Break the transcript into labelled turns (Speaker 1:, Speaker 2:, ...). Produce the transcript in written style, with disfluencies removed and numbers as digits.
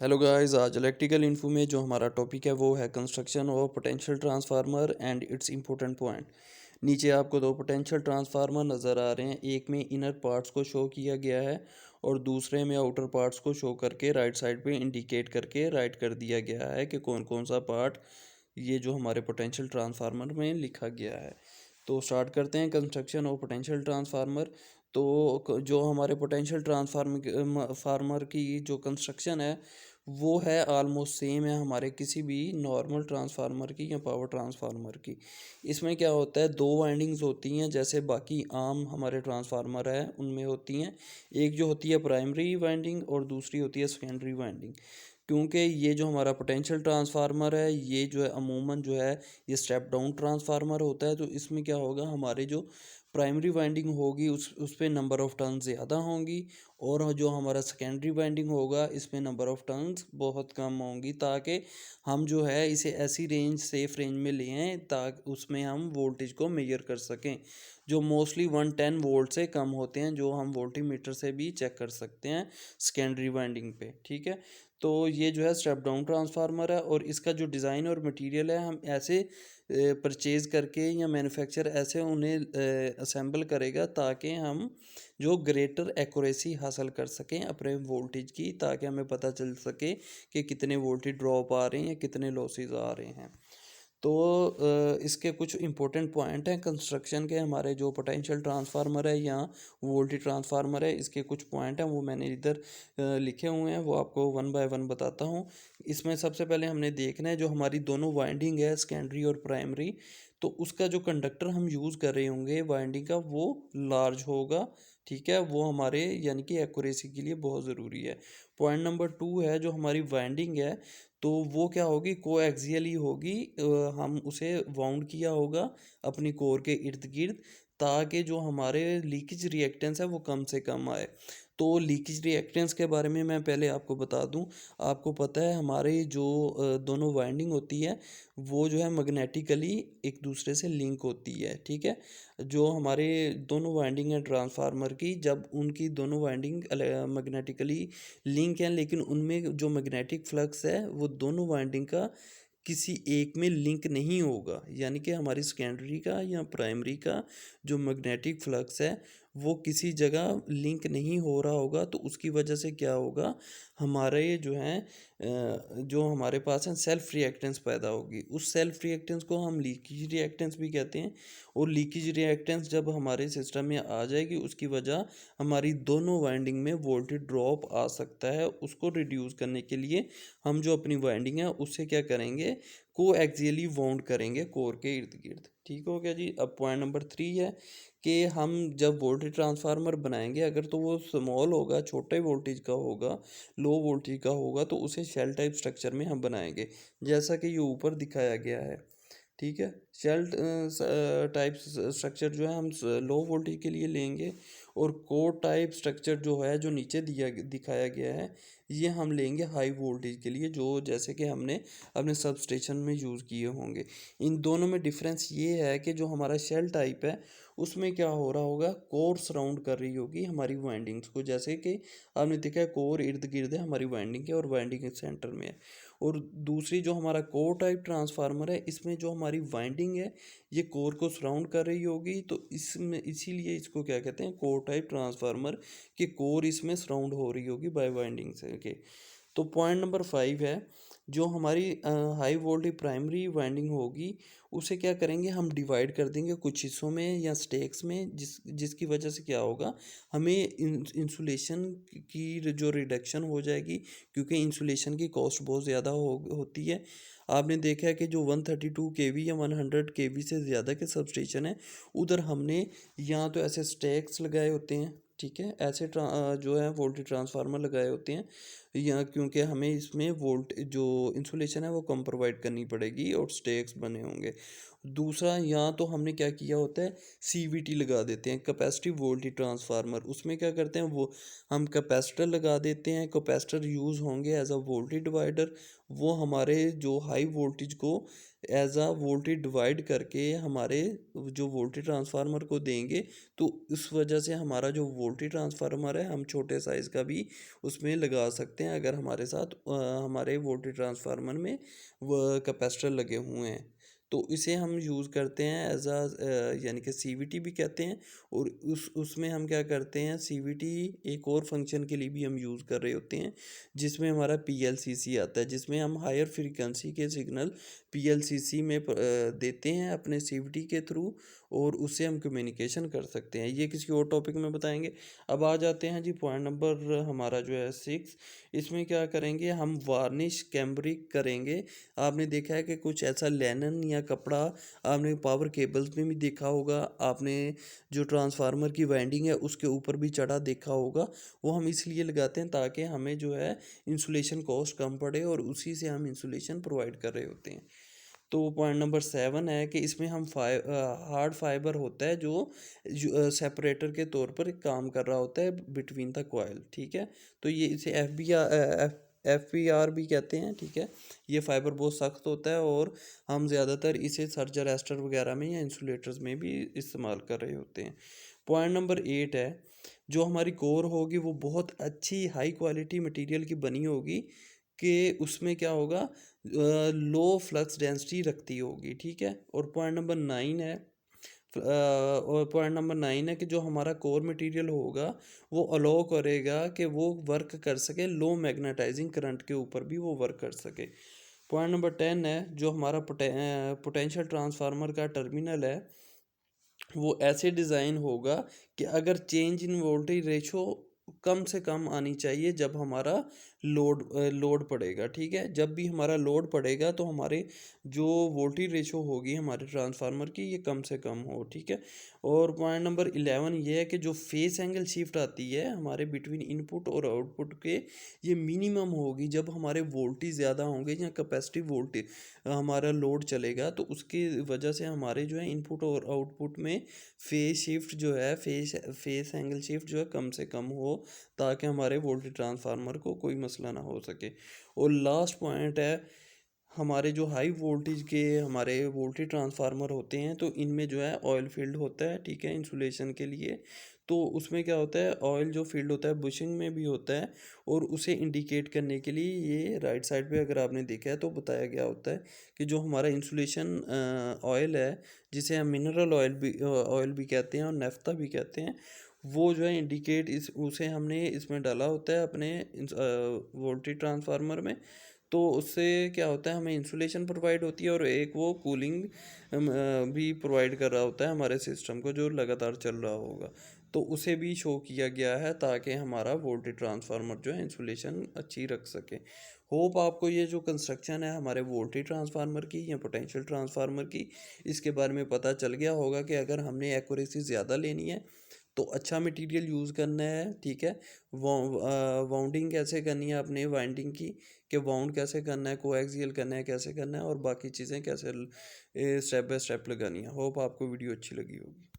Speaker 1: Hello guys, आज electrical info में जो हमारा टॉपिक है वो है construction of potential transformer and it's important point. नीचे आपको दो पोटेंशियल ट्रांसफार्मर नज़र आ रहे हैं। एक में इनर पार्ट्स को शो किया गया है और दूसरे में आउटर पार्ट्स को शो करके राइट साइड पे इंडिकेट करके राइट कर दिया गया है कि कौन कौन सा पार्ट ये जो हमारे पोटेंशियल ट्रांसफार्मर में लिखा गया है। तो स्टार्ट करते हैं कंस्ट्रक्शन ऑफ पोटेंशियल ट्रांसफार्मर। तो जो हमारे पोटेंशियल ट्रांसफार्मर फार्मर की जो कंस्ट्रक्शन है वो है ऑलमोस्ट सेम है हमारे किसी भी नॉर्मल ट्रांसफार्मर की या पावर ट्रांसफार्मर की। इसमें क्या होता है, दो वाइंडिंग्स होती हैं जैसे बाकी आम हमारे ट्रांसफार्मर है उनमें होती हैं। एक जो होती है प्राइमरी वाइंडिंग और दूसरी होती है सेकेंडरी वाइंडिंग। क्योंकि ये जो हमारा पोटेंशियल ट्रांसफार्मर है ये जो है अमूमन जो है ये स्टेप डाउन ट्रांसफार्मर होता है। तो इसमें क्या होगा, हमारे जो प्राइमरी वाइंडिंग होगी उस पे नंबर ऑफ़ टर्न्स ज़्यादा होंगी और जो हमारा सेकेंडरी वाइंडिंग होगा इसमें नंबर ऑफ़ टर्न्स बहुत कम होंगी, ताकि हम जो है इसे ऐसी रेंज सेफ रेंज में ले आएँ ताकि उसमें हम वोल्टेज को मेजर कर सकें जो मोस्टली 110 वोल्ट से कम होते हैं, जो हम वोल्टीमीटर से भी चेक कर सकते हैं सेकेंडरी वाइंडिंग पे। ठीक है, तो ये जो है स्टेप डाउन ट्रांसफार्मर है और इसका जो डिज़ाइन और मटेरियल है हम ऐसे परचेज़ करके या मैन्युफैक्चर ऐसे उन्हें असेंबल करेगा ताकि हम जो ग्रेटर एक्यूरेसी हासिल कर सकें अपने वोल्टेज की, ताकि हमें पता चल सके कि कितने वोल्टेज ड्रॉप आ रहे हैं या कितने लॉसेस आ रहे हैं। तो इसके कुछ इंपॉर्टेंट पॉइंट हैं कंस्ट्रक्शन के। हमारे जो पोटेंशियल ट्रांसफार्मर है या वोल्टेज ट्रांसफार्मर है इसके कुछ पॉइंट हैं वो मैंने इधर लिखे हुए हैं, वो आपको वन बाय वन बताता हूँ। इसमें सबसे पहले हमने देखना है जो हमारी दोनों वाइंडिंग है सेकेंडरी और प्राइमरी, तो उसका जो कंडक्टर हम यूज़ कर रहे होंगे वाइंडिंग का वो लार्ज होगा। ठीक है, वो हमारे यानी कि एक्यूरेसी के लिए बहुत ज़रूरी है। पॉइंट नंबर टू है जो हमारी वाइंडिंग है तो वो क्या होगी, कोएक्सियल होगी। हम उसे वाउंड किया होगा अपनी कोर के इर्द गिर्द ताकि जो हमारे लीकेज रिएक्टेंस है वो कम से कम आए। तो लीकेज रिएक्टेंस के बारे में मैं पहले आपको बता दूं। आपको पता है हमारे जो दोनों वाइंडिंग होती है वो जो है मैग्नेटिकली एक दूसरे से लिंक होती है। ठीक है, जो हमारे दोनों वाइंडिंग है ट्रांसफार्मर की, जब उनकी दोनों वाइंडिंग मैग्नेटिकली लिंक है लेकिन उनमें जो मैग्नेटिक फ्लक्स है वो दोनों वाइंडिंग का किसी एक में लिंक नहीं होगा, यानी कि हमारी सेकेंडरी का या प्राइमरी का जो मैग्नेटिक फ्लक्स है वो किसी जगह लिंक नहीं हो रहा होगा। तो उसकी वजह से क्या होगा, हमारे जो है जो हमारे पास है सेल्फ रिएक्टेंस पैदा होगी। उस सेल्फ रिएक्टेंस को हम लीकेज रिएक्टेंस भी कहते हैं। और लीकेज रिएक्टेंस जब हमारे सिस्टम में आ जाएगी उसकी वजह हमारी दोनों वाइंडिंग में वोल्टेज ड्रॉप आ सकता है। उसको रिड्यूस करने के लिए हम जो अपनी वाइंडिंग है उससे क्या करेंगे, को एक्सियली वाउंड करेंगे कोर के इर्द गिर्द। ठीक हो गया जी। अब पॉइंट नंबर थ्री है कि हम जब वोल्टेज ट्रांसफार्मर बनाएंगे अगर तो वो स्मॉल होगा, छोटे वोल्टेज का होगा, लो वोल्टेज का होगा, तो उसे शेल टाइप स्ट्रक्चर में हम बनाएंगे जैसा कि ये ऊपर दिखाया गया है। ठीक है, शेल टाइप स्ट्रक्चर जो है हम लो वोल्टेज के लिए लेंगे और कोर टाइप स्ट्रक्चर जो है जो नीचे दिखाया गया है ये हम लेंगे हाई वोल्टेज के लिए, जो जैसे कि हमने अपने सब स्टेशन में यूज़ किए होंगे। इन दोनों में डिफरेंस ये है कि जो हमारा शेल टाइप है उसमें क्या हो रहा होगा, कोर सराउंड कर रही होगी हमारी वाइंडिंग्स को, जैसे कि आपने देखा है कोर इर्द गिर्द है हमारी वाइंडिंग के और वाइंडिंग सेंटर में है। और दूसरी जो हमारा कोर टाइप ट्रांसफार्मर है इसमें जो हमारी वाइंडिंग है ये कोर को सराउंड कर रही होगी, तो इसमें इसीलिए इसको क्या कहते हैं, कोर टाइप ट्रांसफार्मर कि कोर इसमें सराउंड हो रही होगी बाय वाइंडिंग से के। तो पॉइंट नंबर फाइव है जो हमारी हाई वोल्टेज प्राइमरी वाइंडिंग होगी उसे क्या करेंगे, हम डिवाइड कर देंगे कुछ हिस्सों में या स्टेक्स में, जिसकी वजह से क्या होगा, हमें इंसुलेशन की जो रिडक्शन हो जाएगी, क्योंकि इंसुलेशन की कॉस्ट बहुत ज़्यादा होती है। आपने देखा है कि जो 132 केवी या 100 केवी से ज़्यादा के सबस्टेशन है उधर हमने या तो ऐसे स्टैक्स लगाए होते हैं, ठीक है, ऐसे जो है वोल्टेज ट्रांसफार्मर लगाए होते हैं, या क्योंकि हमें इसमें वोल्ट जो इंसुलेशन है वो कम प्रोवाइड करनी पड़ेगी और स्टेक्स बने होंगे। दूसरा, या तो हमने क्या किया होता है, सीवीटी लगा देते हैं, कैपेसिटिव वोल्टेज ट्रांसफार्मर। उसमें क्या करते हैं, वो हम कैपेसिटर लगा देते हैं, कैपेसिटर यूज़ होंगे एज अ वोल्टेज डिवाइडर। वो हमारे जो हाई वोल्टेज को एज अ वोल्टेज डिवाइड करके हमारे जो वोल्टेज ट्रांसफार्मर को देंगे। तो इस वजह से हमारा जो वोल्टेज ट्रांसफार्मर है हम छोटे साइज़ का भी उसमें लगा सकते सकते हैं अगर हमारे साथ हमारे वोल्टेज ट्रांसफार्मर में वो कैपेसिटर लगे हुए हैं। तो इसे हम यूज़ करते हैं एज यानी कि सीवीटी भी कहते हैं। और उसमें हम क्या करते हैं, सीवीटी एक और फंक्शन के लिए भी हम यूज़ कर रहे होते हैं, जिसमें हमारा पीएलसीसी आता है, जिसमें हम हायर फ्रीक्वेंसी के सिग्नल पीएलसीसी में देते हैं अपने सीवीटी के थ्रू, और उससे हम कम्युनिकेशन कर सकते हैं। ये किसी और टॉपिक में बताएंगे। अब आ जाते हैं जी पॉइंट नंबर हमारा जो है 6। इसमें क्या करेंगे, हम वार्निश कैम्ब्रिक करेंगे। आपने देखा है कि कुछ ऐसा लेनन या कपड़ा आपने पावर केबल्स में भी देखा होगा, आपने जो ट्रांसफार्मर की वाइंडिंग है उसके ऊपर भी चढ़ा देखा होगा। वो हम इसलिए लगाते हैं ताकि हमें जो है इंसुलेशन कॉस्ट कम पड़े, और उसी से हम इंसुलेशन प्रोवाइड कर रहे होते हैं। तो पॉइंट नंबर 7 है कि इसमें हम हार्ड फाइबर होता है जो सेपरेटर के तौर पर काम कर रहा होता है बिटवीन द कॉयल, ठीक है। तो ये इसे एफ बी आर भी कहते हैं, ठीक है। ये फाइबर बहुत सख्त होता है, और हम ज़्यादातर इसे सर्जर एस्टर वगैरह में या इंसुलेटर्स में भी इस्तेमाल कर रहे होते हैं। पॉइंट नंबर 8 है, जो हमारी कोर होगी वो बहुत अच्छी हाई क्वालिटी मटेरियल की बनी होगी, कि उसमें क्या होगा, लो फ्लक्स डेंसिटी रखती होगी, ठीक है। और पॉइंट नंबर 9 है, और पॉइंट नंबर 9 है कि जो हमारा कोर मटेरियल होगा वो अलाउ करेगा कि वो वर्क कर सके लो मैग्नेटाइजिंग करंट के ऊपर भी वो वर्क कर सके। पॉइंट नंबर 10 है, जो हमारा पोटेंशियल ट्रांसफार्मर का टर्मिनल है वो ऐसे डिज़ाइन होगा कि अगर चेंज इन वोल्टेज रेशो कम से कम आनी चाहिए जब हमारा लोड पड़ेगा, ठीक है। जब भी हमारा लोड पड़ेगा तो हमारे जो वोल्टेज रेशो होगी हमारे ट्रांसफार्मर की, ये कम से कम हो, ठीक है। और पॉइंट नंबर 11 ये है कि जो फेस एंगल शिफ्ट आती है हमारे बिटवीन इनपुट और आउटपुट के, ये मिनिमम होगी जब हमारे वोल्टेज ज़्यादा होंगे या कैपेसिटी वोल्टेज हमारा लोड चलेगा, तो उसकी वजह से हमारे जो है इनपुट और आउटपुट में फेस शिफ्ट जो है, फेस एंगल शिफ्ट जो है कम से कम हो, ताकि हमारे वोल्टेज ट्रांसफार्मर को कोई मसला ना हो सके। और लास्ट पॉइंट है, हमारे जो हाई वोल्टेज के हमारे वोल्टेज ट्रांसफार्मर होते हैं तो इनमें जो है ऑयल फील्ड होता है, ठीक है, इंसुलेशन के लिए। तो उसमें क्या होता है, ऑयल जो फील्ड होता है बुशिंग में भी होता है, और उसे इंडिकेट करने के लिए ये राइट साइड पे अगर आपने देखा है तो बताया गया होता है कि जो हमारा इंसुलेशन ऑयल है, जिसे हम मिनरल ऑयल भी कहते हैं और नेफ्ता भी कहते हैं, वो जो है इंडिकेट इस उसे हमने इसमें डाला होता है अपने वोल्टेज ट्रांसफार्मर में। तो उससे क्या होता है, हमें इंसुलेशन प्रोवाइड होती है, और एक वो कूलिंग भी प्रोवाइड कर रहा होता है हमारे सिस्टम को जो लगातार चल रहा होगा। तो उसे भी शो किया गया है ताकि हमारा वोल्टेज ट्रांसफार्मर जो है इंसुलेशन अच्छी रख सके। होप आपको ये जो कंस्ट्रक्शन है हमारे वोल्टेज ट्रांसफार्मर की या पोटेंशियल ट्रांसफार्मर की, इसके बारे में पता चल गया होगा कि अगर हमने एक्यूरेसी ज़्यादा लेनी है तो अच्छा मटेरियल यूज़ करना है, ठीक है। वाउंडिंग कैसे करनी है अपने वाइंडिंग की, कि वाउंड कैसे करना है, कोएक्सियल करना है कैसे करना है, और बाकी चीज़ें कैसे स्टेप बाय स्टेप लगानी है। होप आपको वीडियो अच्छी लगी होगी।